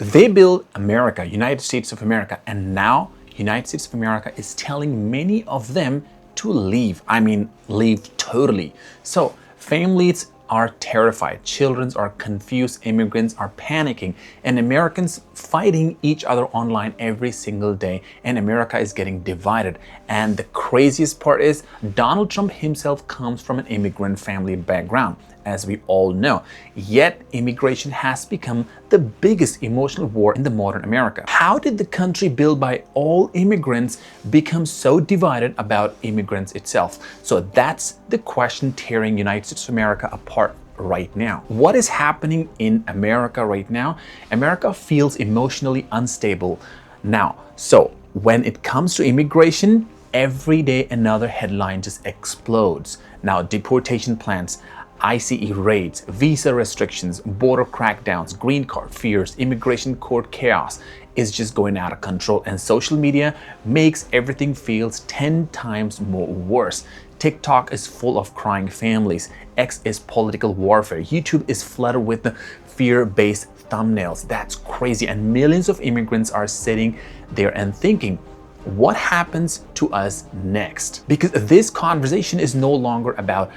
They built America, United States of America, and now United States of America is telling many of them to leave. I mean, leave totally. So families are terrified, children are confused, immigrants are panicking, and Americans fighting each other online every single day, and America is getting divided. And the craziest part is Donald Trump himself comes from an immigrant family background, as we all know. Yet immigration has become the biggest emotional war in the modern America. How did the country built by all immigrants become so divided about immigrants itself? So that's the question tearing United States of America apart right now. What is happening in America right now? America feels emotionally unstable now. So when it comes to immigration, every day another headline just explodes. Now, deportation plans, ICE raids, visa restrictions, border crackdowns, green card fears, immigration court chaos is just going out of control, and social media makes everything feels 10 times more worse. TikTok is full of crying families, X is political warfare, YouTube is flooded with the fear-based thumbnails. That's crazy, and millions of immigrants are sitting there and thinking, what happens to us next? Because this conversation is no longer about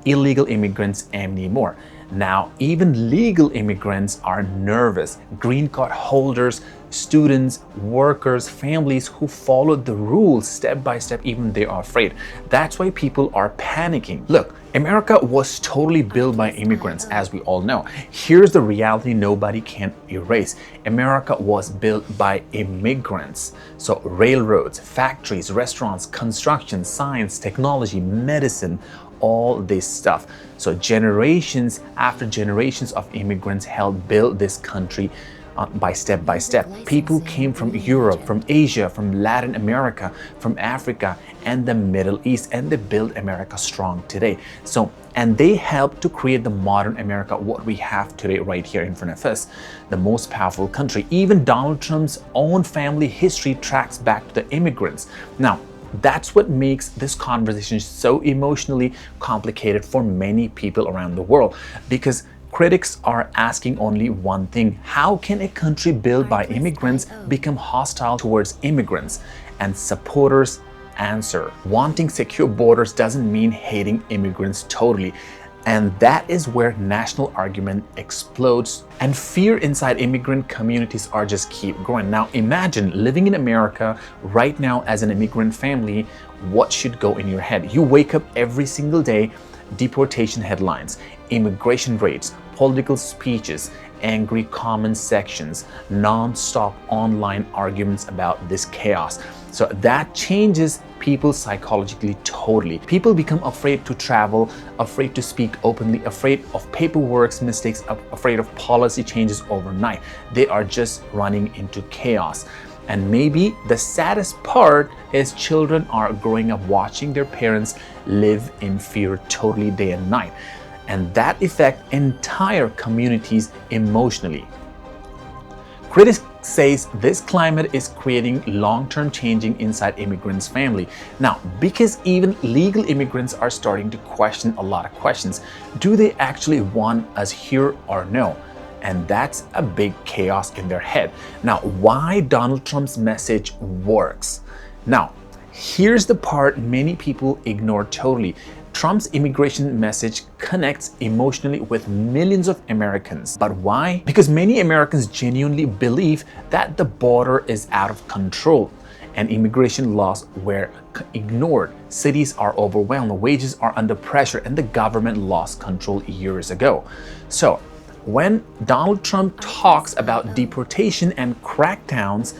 illegal immigrants anymore. Now, even legal immigrants are nervous. Green card holders, students, workers, families who followed the rules step by step, even they are afraid. That's why people are panicking. Look, America was totally built by immigrants, as we all know. Here's the reality nobody can erase. America was built by immigrants. So railroads, factories, restaurants, construction, science, technology, medicine, all this stuff. So generations after generations of immigrants helped build this country by step. People came from Europe, from Asia, from Latin America, from Africa, and the Middle East, and they built America strong today. So, and they helped to create the modern America, what we have today right here in front of us, the most powerful country. Even Donald Trump's own family history tracks back to the immigrants. Now, that's what makes this conversation so emotionally complicated for many people around the world, because critics are asking only one thing: how can a country built by immigrants become hostile towards immigrants? And supporters answer, wanting secure borders doesn't mean hating immigrants totally. And that is where national argument explodes, and fear inside immigrant communities are just keep growing. Now imagine living in America right now as an immigrant family. What should go in your head? You wake up every single day, deportation headlines, immigration raids, political speeches, angry comment sections, non-stop online arguments about this chaos. So that changes people psychologically totally. People become afraid to travel, afraid to speak openly, afraid of paperwork mistakes, afraid of policy changes overnight. They are just running into chaos. And maybe the saddest part is children are growing up watching their parents live in fear totally day and night. And that affects entire communities emotionally. Critics says this climate is creating long-term changing inside immigrants' family. Now, because even legal immigrants are starting to question a lot of questions. Do they actually want us here or no? And that's a big chaos in their head. Now, why Donald Trump's message works? Now, here's the part many people ignore totally. Trump's immigration message connects emotionally with millions of Americans. But why? Because many Americans genuinely believe that the border is out of control and immigration laws were ignored. Cities are overwhelmed, wages are under pressure, and the government lost control years ago. So, when Donald Trump talks about deportation and crackdowns,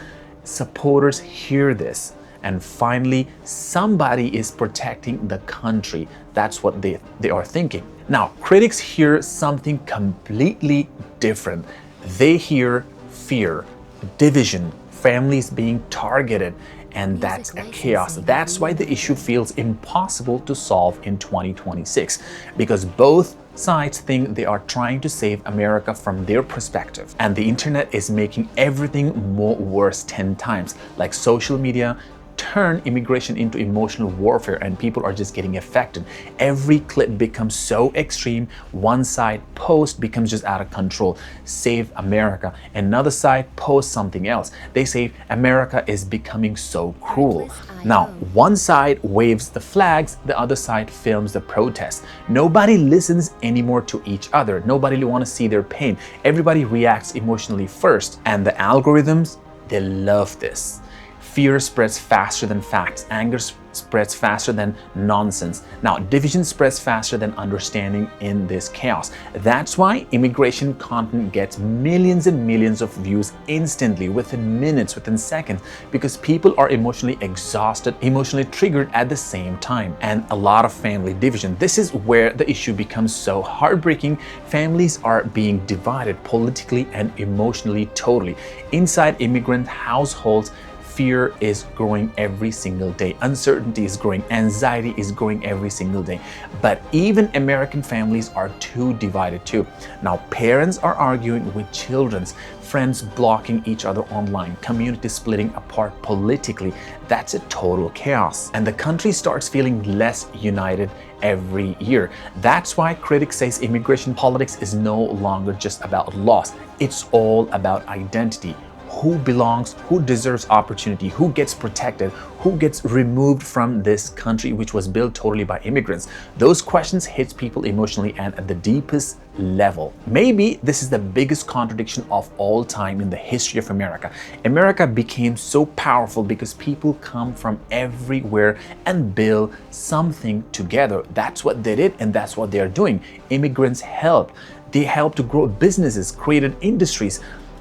supporters hear this. And finally, somebody is protecting the country. That's what they are thinking. Now, critics hear something completely different. They hear fear, division, families being targeted, and that's a chaos. That's why the issue feels impossible to solve in 2026, because both sides think they are trying to save America from their perspective. And the internet is making everything more worse 10 times, like social media, turned immigration into emotional warfare, and people are just getting affected. Every clip becomes so extreme. One side post becomes just out of control. Save America. Another side posts something else. They say America is becoming so cruel. Now, one side waves the flags, the other side films the protest. Nobody listens anymore to each other. Nobody wants to see their pain. Everybody reacts emotionally first, and the algorithms, they love this. Fear spreads faster than facts. Anger spreads faster than nonsense. Now, division spreads faster than understanding in this chaos. That's why immigration content gets millions and millions of views instantly, within minutes, within seconds, because people are emotionally exhausted, emotionally triggered at the same time, and a lot of family division. This is where the issue becomes so heartbreaking. Families are being divided politically and emotionally totally. Inside immigrant households, fear is growing every single day. Uncertainty is growing. Anxiety is growing every single day. But even American families are too divided too. Now, parents are arguing with children, friends blocking each other online, communities splitting apart politically. That's a total chaos. And the country starts feeling less united every year. That's why critics say immigration politics is no longer just about loss. It's all about identity. Who belongs, who deserves opportunity, who gets protected, who gets removed from this country which was built totally by immigrants. Those questions hit people emotionally and at the deepest level. Maybe this is the biggest contradiction of all time in the history of America. America became so powerful because people come from everywhere and build something together. That's what they did, and that's what they are doing. Immigrants helped. They helped to grow businesses, created industries,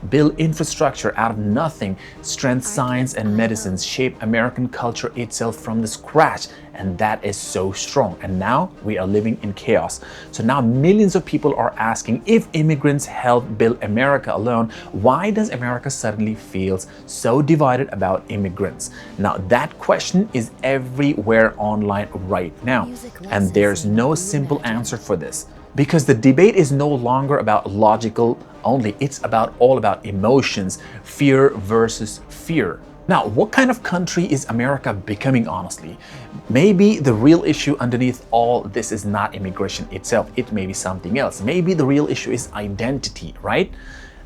build infrastructure out of nothing, strength science and medicines, shape American culture itself from the scratch, and that is so strong. And now we are living in chaos. So now millions of people are asking, if immigrants helped build America alone, why does America suddenly feels so divided about immigrants? Now that question is everywhere online right now, and there's no simple answer for this. Because the debate is no longer about logical only, it's all about emotions, fear versus fear. Now, what kind of country is America becoming, honestly? Maybe the real issue underneath all this is not immigration itself, it may be something else. Maybe the real issue is identity, right?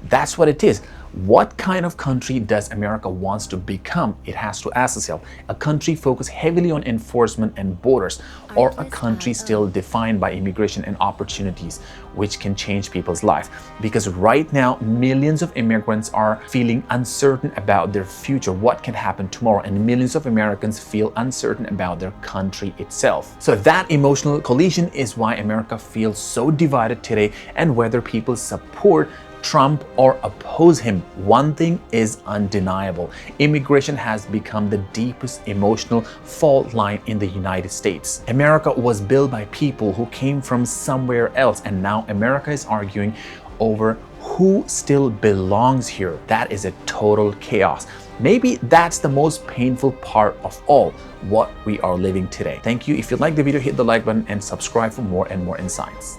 That's what it is. What kind of country does America wants to become? It has to ask itself. A country focused heavily on enforcement and borders, or a country still defined by immigration and opportunities, which can change people's life? Because right now, millions of immigrants are feeling uncertain about their future, what can happen tomorrow, and millions of Americans feel uncertain about their country itself. So that emotional collision is why America feels so divided today, and whether people support Trump or oppose him, one thing is undeniable. Immigration has become the deepest emotional fault line in the United States. America was built by people who came from somewhere else, and now America is arguing over who still belongs here. That is a total chaos. Maybe that's the most painful part of all, what we are living today. Thank you. If you like the video, hit the like button and subscribe for more and more insights.